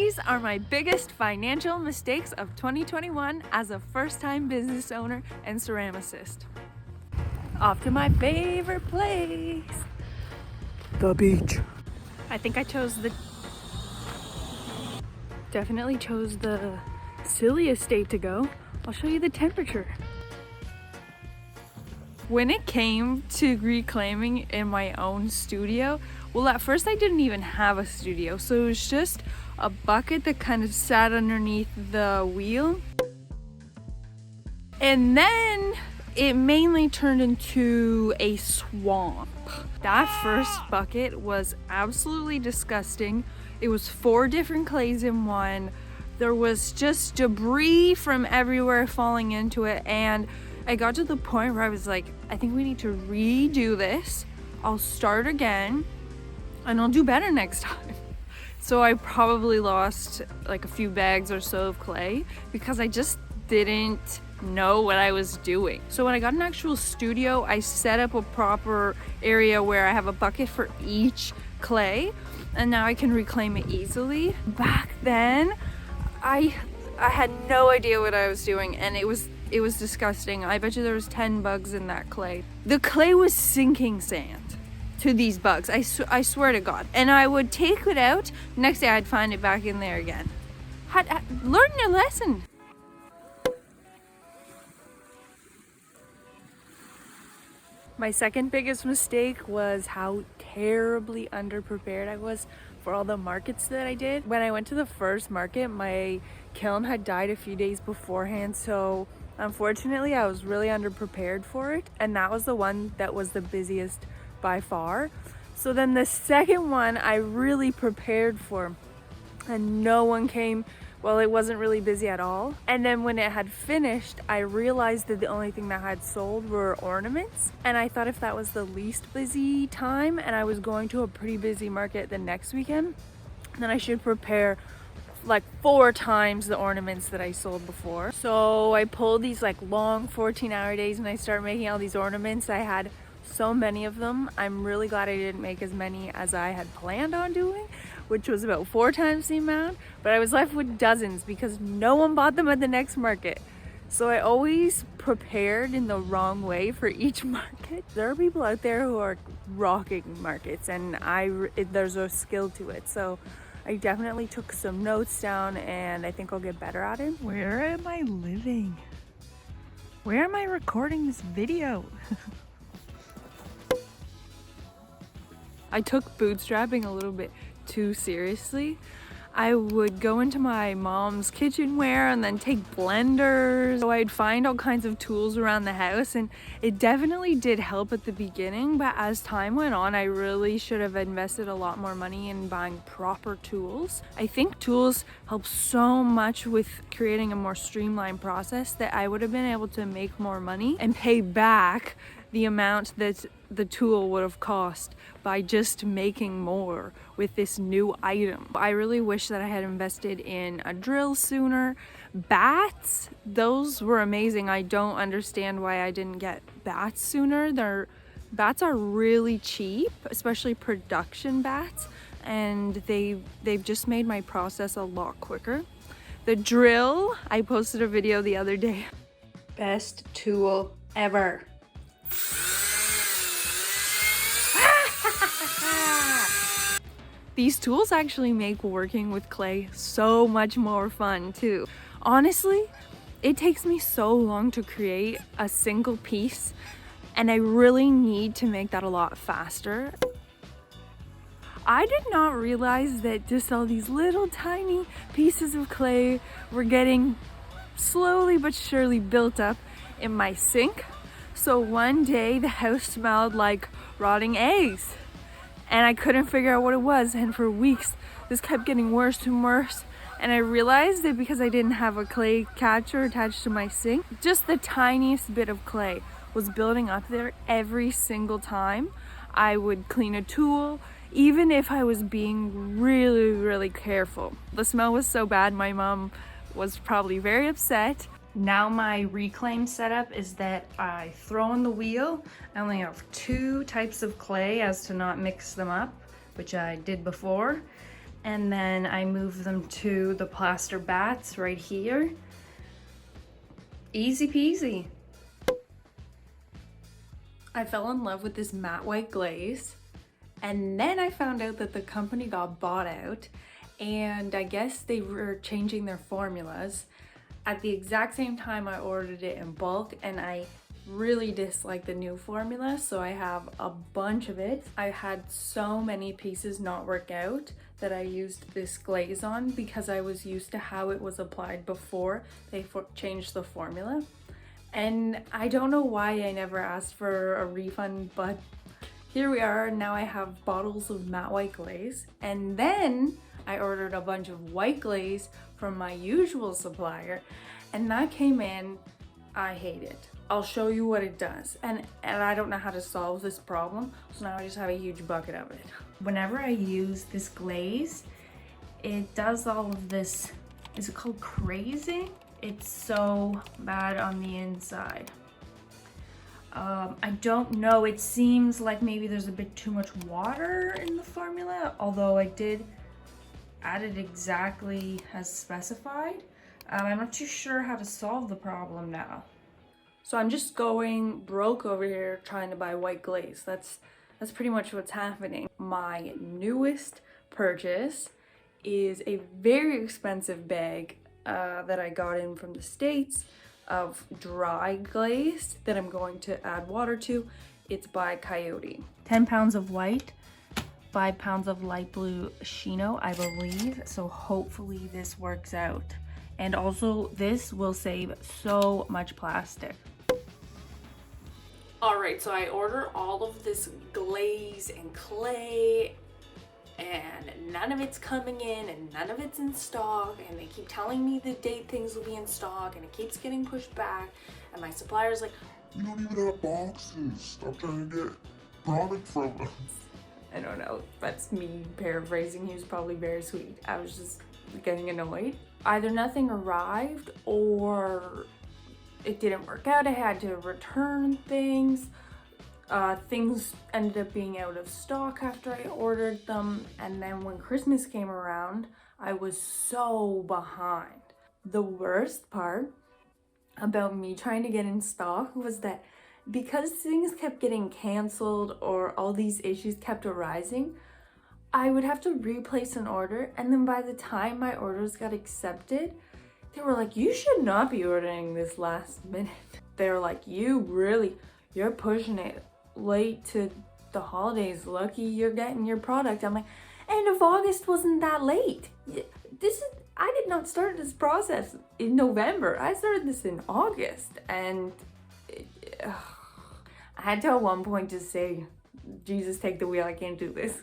These are my biggest financial mistakes of 2021 as a first-time business owner and ceramicist. Off to my favorite place, the beach. I think I definitely chose the silliest date to go. I'll show you the temperature. When it came to reclaiming in my own studio, well, at first I didn't even have a studio, so it was just a bucket that kind of sat underneath the wheel. And then it mainly turned into a swamp. That first bucket was absolutely disgusting. It was 4 different clays in one. There was just debris from everywhere falling into it, and I got to the point where I was like, I think we need to redo this. I'll start again and I'll do better next time. So I probably lost like a few bags or so of clay because I just didn't know what I was doing. So when I got an actual studio, I set up a proper area where I have a bucket for each clay, and now I can reclaim it easily. Back then, I had no idea what I was doing, and it was disgusting. I bet you there was 10 bugs in that clay. The clay was sinking sand to these bugs. I swear to God. And I would take it out. Next day I'd find it back in there again. Learn your lesson. My second biggest mistake was how terribly underprepared I was for all the markets that I did. When I went to the first market, my kiln had died a few days beforehand, so unfortunately I was really underprepared for it, and that was the one that was the busiest by far. So then the second one I really prepared for, and no one came. Well, it wasn't really busy at all. And then when it had finished, I realized that the only thing that had sold were ornaments. And I thought if that was the least busy time and I was going to a pretty busy market the next weekend, then I should prepare like 4 times the ornaments that I sold before. So I pulled these like long 14-hour days and I started making all these ornaments. I had so many of them. I'm really glad I didn't make as many as I had planned on doing, which was about 4 times the amount, but I was left with dozens because no one bought them at the next market. So I always prepared in the wrong way for each market. There are people out there who are rocking markets, and there's a skill to it. So I definitely took some notes down, and I think I'll get better at it. Where am I living? Where am I recording this video? I took bootstrapping a little bit too seriously. I would go into my mom's kitchenware and then take blenders. So I'd find all kinds of tools around the house, and it definitely did help at the beginning, but as time went on, I really should have invested a lot more money in buying proper tools. I think tools help so much with creating a more streamlined process that I would have been able to make more money and pay back the amount that the tool would have cost by just making more with this new item. I really wish that I had invested in a drill sooner. Bats, those were amazing. I don't understand why I didn't get bats sooner. Bats are really cheap, especially production bats, and they've just made my process a lot quicker. The drill, I posted a video the other day. Best tool ever. These tools actually make working with clay so much more fun too. Honestly, it takes me so long to create a single piece, and I really need to make that a lot faster. I did not realize that just all these little tiny pieces of clay were getting slowly but surely built up in my sink. So one day the house smelled like rotting eggs, and I couldn't figure out what it was, and for weeks this kept getting worse and worse, and I realized that because I didn't have a clay catcher attached to my sink, just the tiniest bit of clay was building up there every single time I would clean a tool, even if I was being really, really careful. The smell was so bad, my mom was probably very upset. Now my reclaim setup is that I throw in the wheel. I only have 2 types of clay as to not mix them up, which I did before. And then I move them to the plaster bats right here. Easy peasy. I fell in love with this matte white glaze, and then I found out that the company got bought out, and I guess they were changing their formulas. At the exact same time I ordered it in bulk, and I really dislike the new formula, so I have a bunch of it. I had so many pieces not work out that I used this glaze on because I was used to how it was applied before they changed the formula. And I don't know why I never asked for a refund, but here we are. Now I have bottles of matte white glaze, and then I ordered a bunch of white glaze from my usual supplier, and that came in. I hate it. I'll show you what it does, and I don't know how to solve this problem, so now I just have a huge bucket of it. Whenever I use this glaze, it does all of this, is it called crazing? It's so bad on the inside. I don't know, it seems like maybe there's a bit too much water in the formula, although I did add it exactly as specified. I'm not too sure how to solve the problem now. So I'm just going broke over here trying to buy white glaze. That's pretty much what's happening. My newest purchase is a very expensive bag that I got in from the States of dry glaze that I'm going to add water to. It's by Coyote. 10 pounds of white, 5 pounds of light blue Shino, I believe. So hopefully this works out. And also this will save so much plastic. All right, so I order all of this glaze and clay, and none of it's coming in and none of it's in stock, and they keep telling me the date things will be in stock, and it keeps getting pushed back, and my supplier's like, "You don't even have boxes. Stop trying to get product from us." I don't know, that's me paraphrasing. He was probably very sweet. I was just getting annoyed. Either nothing arrived or it didn't work out. I had to return things. Things ended up being out of stock after I ordered them. And then when Christmas came around, I was so behind. The worst part about me trying to get in stock was that because things kept getting canceled or all these issues kept arising, I would have to replace an order, and then by the time my orders got accepted, they were like, "You should not be ordering this last minute." They were like, "You're pushing it late to the holidays. Lucky you're getting your product." I'm like, end of August wasn't that late. I did not start this process in November. I started this in August, and I had to at one point just say, "Jesus, take the wheel, I can't do this."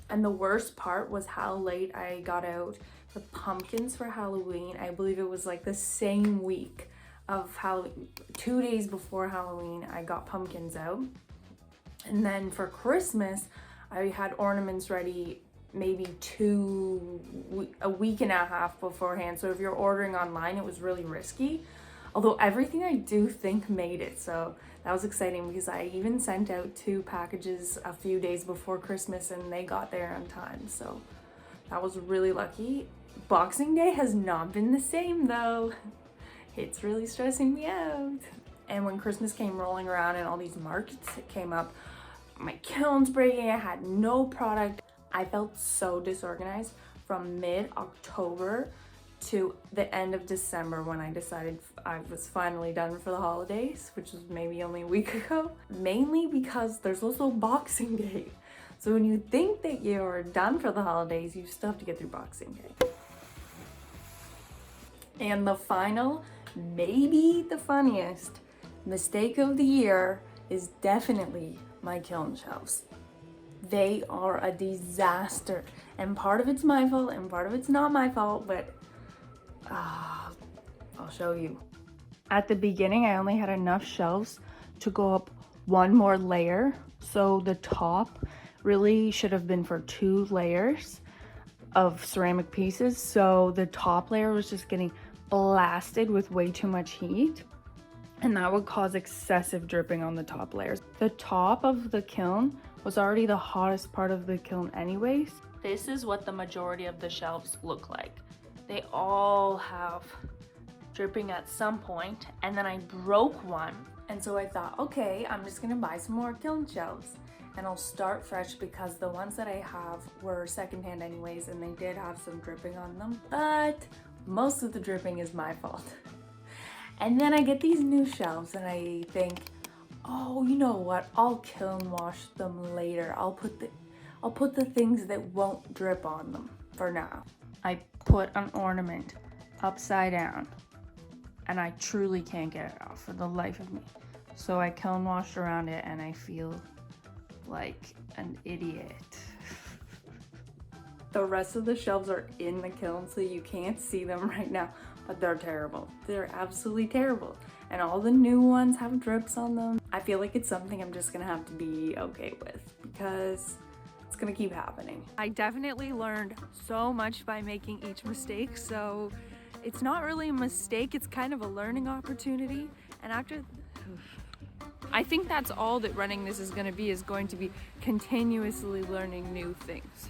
And the worst part was how late I got out the pumpkins for Halloween. I believe it was like the same week of Halloween, 2 days before Halloween, I got pumpkins out. And then for Christmas, I had ornaments ready maybe a week and a half beforehand. So if you're ordering online, it was really risky. Although everything I do think made it, so that was exciting because I even sent out 2 packages a few days before Christmas and they got there on time, so that was really lucky. Boxing Day has not been the same though. It's really stressing me out. And when Christmas came rolling around and all these markets came up, my kiln's breaking, I had no product. I felt so disorganized from mid-October to the end of December when I decided I was finally done for the holidays, which was maybe only a week ago. Mainly because there's also Boxing Day. So when you think that you're done for the holidays, you still have to get through Boxing Day. And the final, maybe the funniest mistake of the year is definitely my kiln shelves. They are a disaster, and part of it's my fault and part of it's not my fault, but I'll show you. At the beginning, I only had enough shelves to go up one more layer, so the top really should have been for 2 layers of ceramic pieces, so the top layer was just getting blasted with way too much heat, and that would cause excessive dripping on the top layers. The top of the kiln was already the hottest part of the kiln anyways, This is what the majority of the shelves look like. They all have dripping at some point, and then I broke one. And so I thought, okay, I'm just gonna buy some more kiln shelves and I'll start fresh, because the ones that I have were secondhand anyways, and they did have some dripping on them, but most of the dripping is my fault. And then I get these new shelves and I think, oh, you know what? I'll kiln wash them later. I'll put the things that won't drip on them for now. I put an ornament upside down and I truly can't get it off for the life of me. So I kiln washed around it and I feel like an idiot. The rest of the shelves are in the kiln, so you can't see them right now, but they're terrible. They're absolutely terrible. And all the new ones have drips on them. I feel like it's something I'm just gonna have to be okay with, because it's gonna keep happening. I definitely learned so much by making each mistake, so it's not really a mistake, it's kind of a learning opportunity. And after, I think that's all that running this is going to be continuously learning new things.